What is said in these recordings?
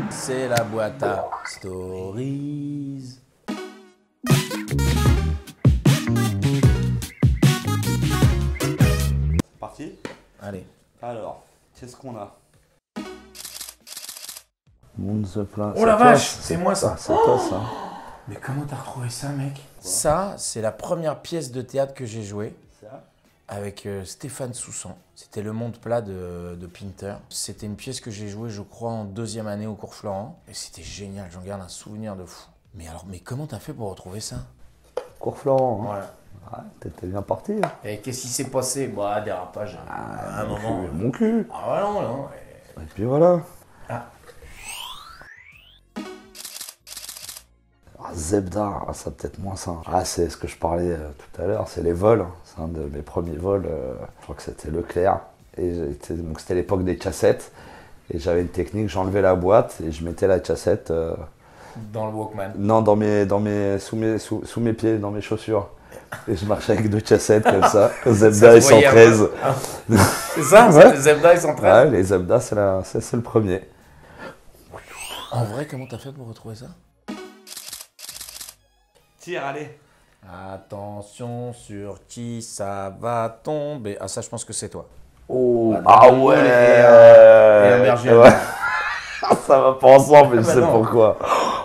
C'est la boîte à stories. Parti? Allez. Alors, qu'est-ce qu'on a? Oh la vache, c'est moi ça. C'est toi ça. Mais comment t'as retrouvé ça, mec? Ça, c'est la première pièce de théâtre que j'ai jouée avec Stéphane Soussan. C'était Le Monde plat de Pinter. C'était une pièce que j'ai jouée, je crois, en 2e année au cours Florent. Et c'était génial, j'en garde un souvenir de fou. Mais alors, comment t'as fait pour retrouver ça? Cours Florent. Hein. Ouais. Ouais, t'étais bien parti. Hein. Et qu'est-ce qui s'est passé? Bah, dérapage. À un moment. Mon cul. Ah ouais, non. Et puis voilà. Ah. Zebda, ça peut-être moins ça. Ah, c'est ce que je parlais tout à l'heure, c'est les vols. C'est un de mes premiers vols, je crois que c'était Leclerc. Et donc c'était l'époque des cassettes. Et j'avais une technique, j'enlevais la boîte et je mettais la cassette. Dans le Walkman. Non, sous mes pieds, dans mes chaussures. Et je marchais avec 2 cassettes comme ça. Zebda et 113. C'est ça, ouais. Zebda et 113. Ouais, les Zebda, c'est le premier. En vrai, comment t'as fait pour retrouver ça? Tire, allez. Attention sur qui ça va tomber. Ah, ça, je pense que c'est toi. Oh, ouais. Et un berger. Ouais. Ça va pas ensemble, mais je bah sais non. pourquoi.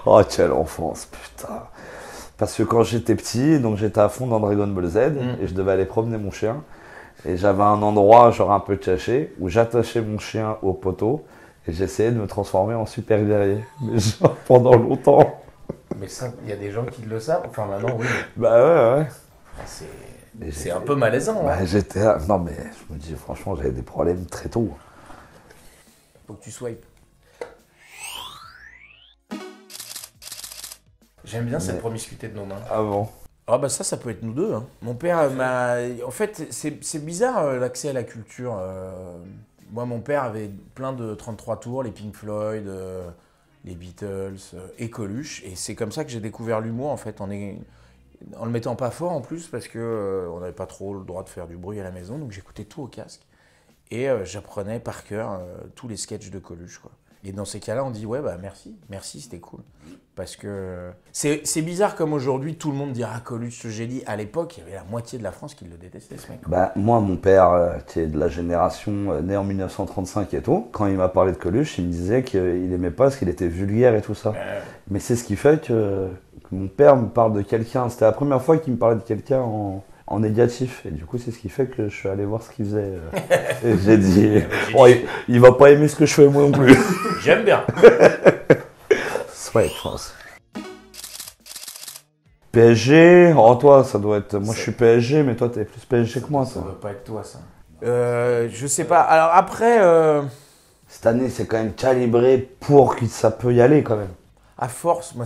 Oh, quelle enfance, putain. Parce que quand j'étais petit, donc j'étais à fond dans Dragon Ball Z et je devais aller promener mon chien. Et j'avais un endroit, genre un peu caché, où j'attachais mon chien au poteau et j'essayais de me transformer en super guerrier. Mais genre pendant longtemps. Mais ça, il y a des gens qui le savent. Enfin, maintenant, oui. Bah ouais. C'est un peu malaisant. Bah, Hein. Non, mais je me dis, franchement, j'avais des problèmes très tôt. Faut que tu swipes. J'aime bien cette promiscuité de nos mains. Ah bon? Ah bah ça peut être nous deux. Hein. Mon père m'a... En fait, c'est bizarre l'accès à la culture. Moi, mon père avait plein de 33 tours, les Pink Floyd, les Beatles et Coluche. Et c'est comme ça que j'ai découvert l'humour, en fait, en le mettant pas fort en plus, parce que on n'avait pas trop le droit de faire du bruit à la maison. Donc j'écoutais tout au casque. Et j'apprenais par cœur tous les sketchs de Coluche, quoi. Et dans ces cas-là, on dit ouais, bah merci, c'était cool. Parce que c'est bizarre comme aujourd'hui, tout le monde dira Coluche, ce génie. À l'époque, il y avait la moitié de la France qui le détestait, ce mec. Bah, moi, mon père, qui est de la génération né en 1935 et tout, quand il m'a parlé de Coluche, il me disait qu'il aimait pas parce qu'il était vulgaire et tout ça. Mais c'est ce qui fait que mon père me parle de quelqu'un. C'était la première fois qu'il me parlait de quelqu'un en négatif. Et du coup, c'est ce qui fait que je suis allé voir ce qu'il faisait. Et j'ai dit, oh, il va pas aimer ce que je fais moi non plus. J'aime bien. Ouais, je pense. PSG, oh toi, ça doit être... Moi, je suis PSG, mais toi, t'es plus PSG que moi, ça. Ça doit pas être toi, ça. Je sais pas. Alors après... Cette année, c'est quand même calibré pour que ça peut y aller, quand même. À force, moi,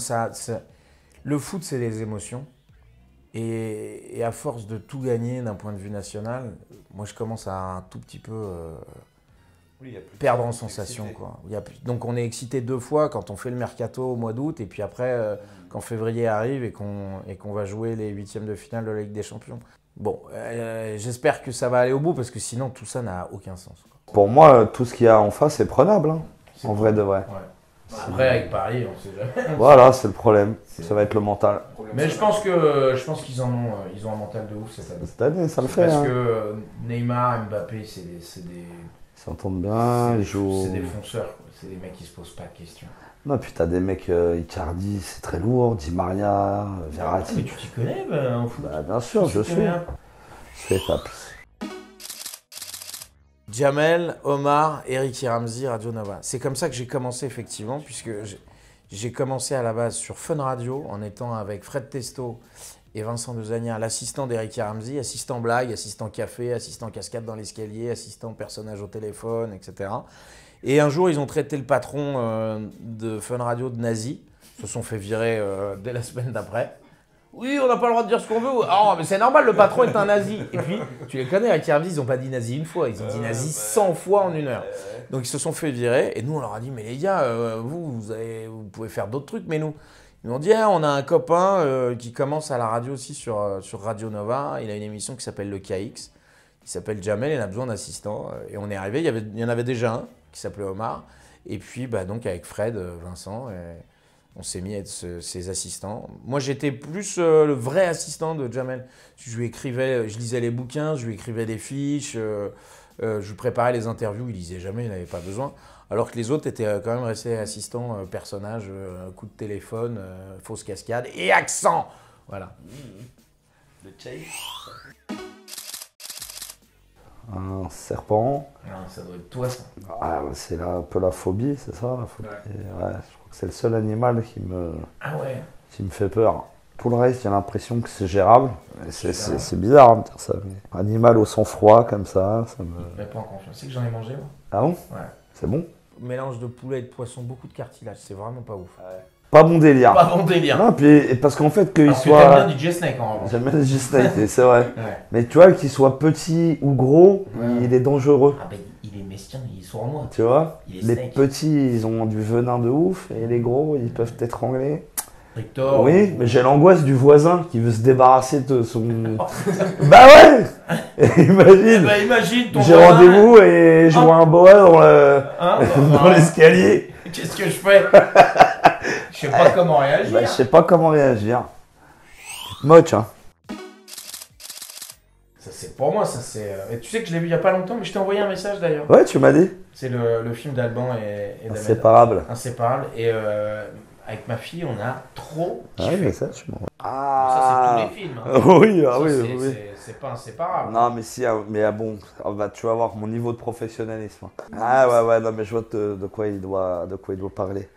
le foot, c'est des émotions. Et à force de tout gagner d'un point de vue national, moi, je commence à un tout petit peu... perdre en sensation, quoi. Donc on est excité 2 fois quand on fait le mercato au mois d'août et puis après quand février arrive et qu'on va jouer les 8e de finale de la Ligue des Champions. Bon, j'espère que ça va aller au bout parce que sinon tout ça n'a aucun sens, quoi. Pour moi, tout ce qu'il y a en face est prenable, hein, en vrai de vrai. Ouais. Après avec Paris, on sait jamais. Voilà, c'est le problème. Ça va être le mental. Mais je pense qu'ils ils ont un mental de ouf cette année. Cette année, ça le fait. Parce hein. que Neymar, Mbappé, c'est des Ils s'entendent bien, ils jouent... C'est des fonceurs, quoi. C'est des mecs qui se posent pas de questions. Non, puis t'as des mecs, Icardi, c'est très lourd, Di Maria, Verratti. Mais tu t'y connais en foot? Bah, bien sûr, je suis. Je fais pas plus. Jamel, Omar, Eric Ramsey, Radio Nova. C'est comme ça que j'ai commencé effectivement, puisque j'ai commencé à la base sur Fun Radio en étant avec Fred Testo et Vincent Dezania, l'assistant d'Eric Ramsey, assistant blague, assistant café, assistant cascade dans l'escalier, assistant personnage au téléphone, etc. Et un jour, ils ont traité le patron de Fun Radio de nazi. Ils se sont fait virer dès la semaine d'après. Oui, on n'a pas le droit de dire ce qu'on veut. Ah, mais c'est normal, le patron est un nazi. Et puis, tu les connais, Eric Ramsey, ils n'ont pas dit nazi une fois, ils ont dit nazi 100 fois en 1 heure. Donc, ils se sont fait virer. Et nous, on leur a dit, mais les gars, vous pouvez faire d'autres trucs, mais nous... Ils m'ont dit, on a un copain qui commence à la radio aussi sur Radio Nova. Il a une émission qui s'appelle le KX. Il s'appelle Jamel, il a besoin d'assistants. Et on est arrivé, il y en avait déjà un qui s'appelait Omar. Et puis donc avec Fred, Vincent, on s'est mis à être ses assistants. Moi j'étais plus le vrai assistant de Jamel. Je lui écrivais, je lisais les bouquins, je lui écrivais des fiches, je lui préparais les interviews, il lisait jamais, il n'avait pas besoin. Alors que les autres étaient quand même restés assistants, personnages, coup de téléphone, fausse cascade et accent. Voilà. Le chase. Un serpent. Non, ça doit être toi ça. Ah, c'est un peu la phobie, c'est ça la phobie. Ouais, je crois que c'est le seul animal qui me fait peur. Tout le reste, j'ai l'impression que c'est gérable. C'est bizarre de dire ça. Mais animal au sang-froid comme ça me... Je prends confiance. C'est que j'en ai mangé moi. Ah bon? Ouais. C'est bon? Mélange de poulet et de poisson, beaucoup de cartilage, c'est vraiment pas ouf. Ouais. Pas bon délire. Pas bon délire. Non, puis parce qu'en fait qu'il soit. T'aimes bien du J-Snake en revanche. J'aime bien le J-Snake, c'est vrai. Ouais. Mais tu vois, qu'il soit petit ou gros, il est dangereux. Ah ben il est mestien, il est sournois. Tu vois, les les petits, ils ont du venin de ouf, et les gros, ils peuvent t'étrangler. Victor. Oui, mais j'ai l'angoisse du voisin qui veut se débarrasser de son. Bah ouais. Imagine. Bah imagine ton j'ai voisin. rendez-vous et je vois un boa dans l'escalier. Qu'est-ce que je fais? Je sais pas comment réagir. Bah, je sais pas comment réagir. Moche, hein. Ça c'est pour moi, ça c'est. Et tu sais que je l'ai vu il y a pas longtemps, mais je t'ai envoyé un message d'ailleurs. Ouais, tu m'as dit. C'est le film d'Alban et d'Ahmed. Inséparable. Inséparable. Et avec ma fille, on a trop Ah kiffé. oui, mais ça, tu m'en... Ça c'est tous les films. Hein. Oui, Ça, oui. c'est pas inséparable. Non, mais si, mais bon, tu vas voir mon niveau de professionnalisme. Ah ouais, non, mais je vois de quoi il doit parler.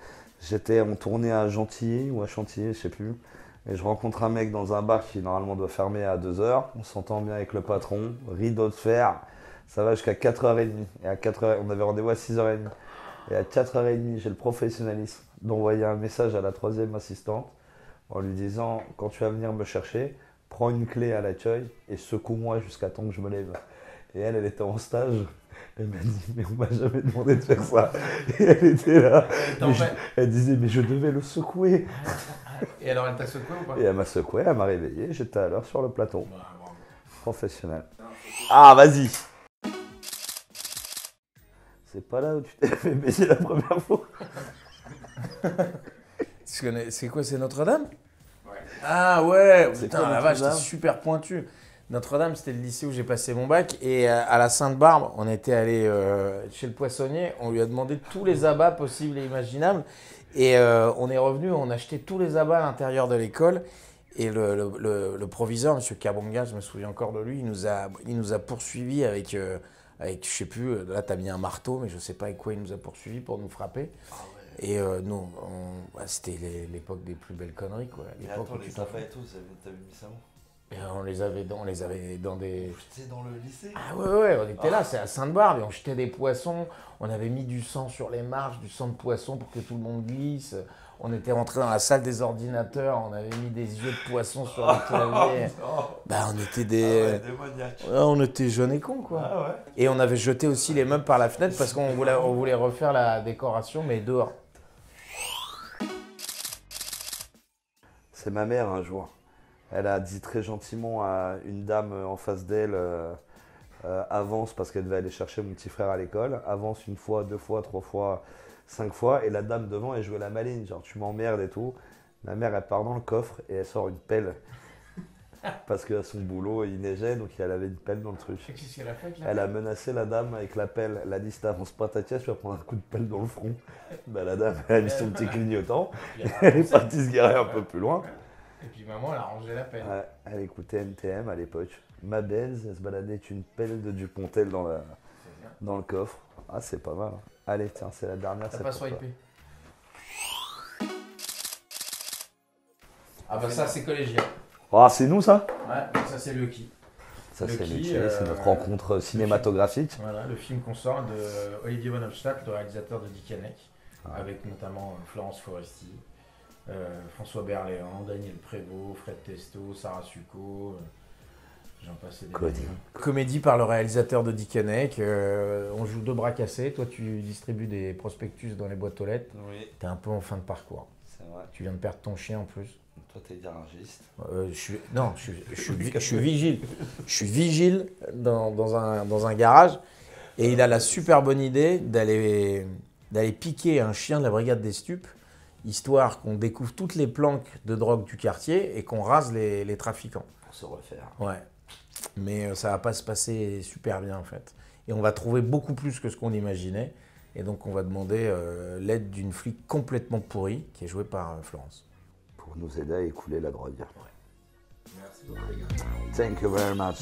J'étais en tournée à Gentilly ou à Chantilly, je sais plus. Et je rencontre un mec dans un bar qui normalement doit fermer à 2h. On s'entend bien avec le patron, rideau de fer. Ça va jusqu'à 4h30. Et à 4h, on avait rendez-vous à 6h30. Et à 4h30, j'ai le professionnalisme d'envoyer un message à la 3e assistante en lui disant, quand tu vas venir me chercher, prends une clé à l'accueil et secoue-moi jusqu'à temps que je me lève. Et elle était en stage. Elle m'a dit, mais on m'a jamais demandé de faire ça. Et elle était là. Elle disait, mais je devais le secouer. Et alors elle t'a secoué ou pas? Et elle m'a secoué, elle m'a réveillé. J'étais à l'heure sur le plateau. Professionnel. Ah, vas-y. C'est pas là où tu t'es fait baiser la première fois. C'est quoi, c'est Notre-Dame? Ouais. Ah ouais, putain, quoi, la vache, c'était super pointu. Notre-Dame, c'était le lycée où j'ai passé mon bac. Et à la Sainte-Barbe, on était allé chez le poissonnier. On lui a demandé tous les abats possibles et imaginables. Et on est revenu, on a acheté tous les abats à l'intérieur de l'école. Et le proviseur, M. Kabonga, je me souviens encore de lui, il nous a poursuivis avec, je sais plus, là tu as mis un marteau, mais je sais pas avec quoi il nous a poursuivis pour nous frapper. Ah ouais. Et nous, c'était l'époque des plus belles conneries, quoi. Mais attends, les affaires et tout, t'avais mis ça où? Et on les avait dans des... J'étais dans le lycée. Ah ouais, on était là, c'est à Sainte-Barbe, et on jetait des poissons, on avait mis du sang sur les marches, du sang de poisson pour que tout le monde glisse. On était rentré dans la salle des ordinateurs, on avait mis des yeux de poisson sur les claviers. Bah on était des maniaques. Ouais, on était jeunes et cons, quoi. Ah ouais. Et on avait jeté aussi les meubles par la fenêtre parce qu'on voulait refaire la décoration, mais dehors. C'est ma mère un jour. Elle a dit très gentiment à une dame en face d'elle, avance parce qu'elle devait aller chercher mon petit frère à l'école, avance une fois, 2 fois, 3 fois, 5 fois, et la dame devant, elle jouait la maline, genre tu m'emmerdes et tout. Ma mère, elle part dans le coffre et elle sort une pelle. Parce qu'à son boulot, il neigeait, donc elle avait une pelle dans le truc. Qu'est-ce qu'elle a fait avec la Elle a menacé la dame avec la pelle. Elle a dit, si t'avances pas ta caisse, tu vas prendre un coup de pelle dans le front. Bah, la dame, elle a mis son petit clignotant. Elle est partie se garer un peu plus loin. Et puis maman, elle a rangé la pelle. Ouais, elle écoutait NTM à l'époque. Ma Benz, elle se baladait avec une pelle de Dupontel dans le coffre. Ah, c'est pas mal. Allez, tiens, c'est la dernière. T'as pas swipé? Ah bah ça, c'est collégial. Ah, c'est nous, ça? Ouais, ça c'est Lucky. Ça, c'est Lucky, c'est notre rencontre cinématographique. Voilà, le film qu'on sort de Olivier Van Obstacle, le réalisateur de Dick Henneck, avec notamment Florence Foresti. François Berléand, Daniel Prévost, Fred Testo, Sarah Succo, j'en passe des comédie par le réalisateur de Dick Henneck. On joue 2 bras cassés. Toi, tu distribues des prospectus dans les boîtes aux lettres. Oui. T'es un peu en fin de parcours. C'est vrai. Tu viens de perdre ton chien en plus. Toi, t'es garagiste. Je suis vigile. Je suis vigile dans un garage. Et il a la super bonne idée d'aller d'aller piquer un chien de la brigade des stupes, histoire qu'on découvre toutes les planques de drogue du quartier et qu'on rase les trafiquants. Pour se refaire. Ouais. Mais ça va pas se passer super bien en fait. Et on va trouver beaucoup plus que ce qu'on imaginait. Et donc on va demander l'aide d'une flic complètement pourrie qui est jouée par Florence. Pour nous aider à écouler la drogue. Ouais. Merci beaucoup les gars. Thank you very much.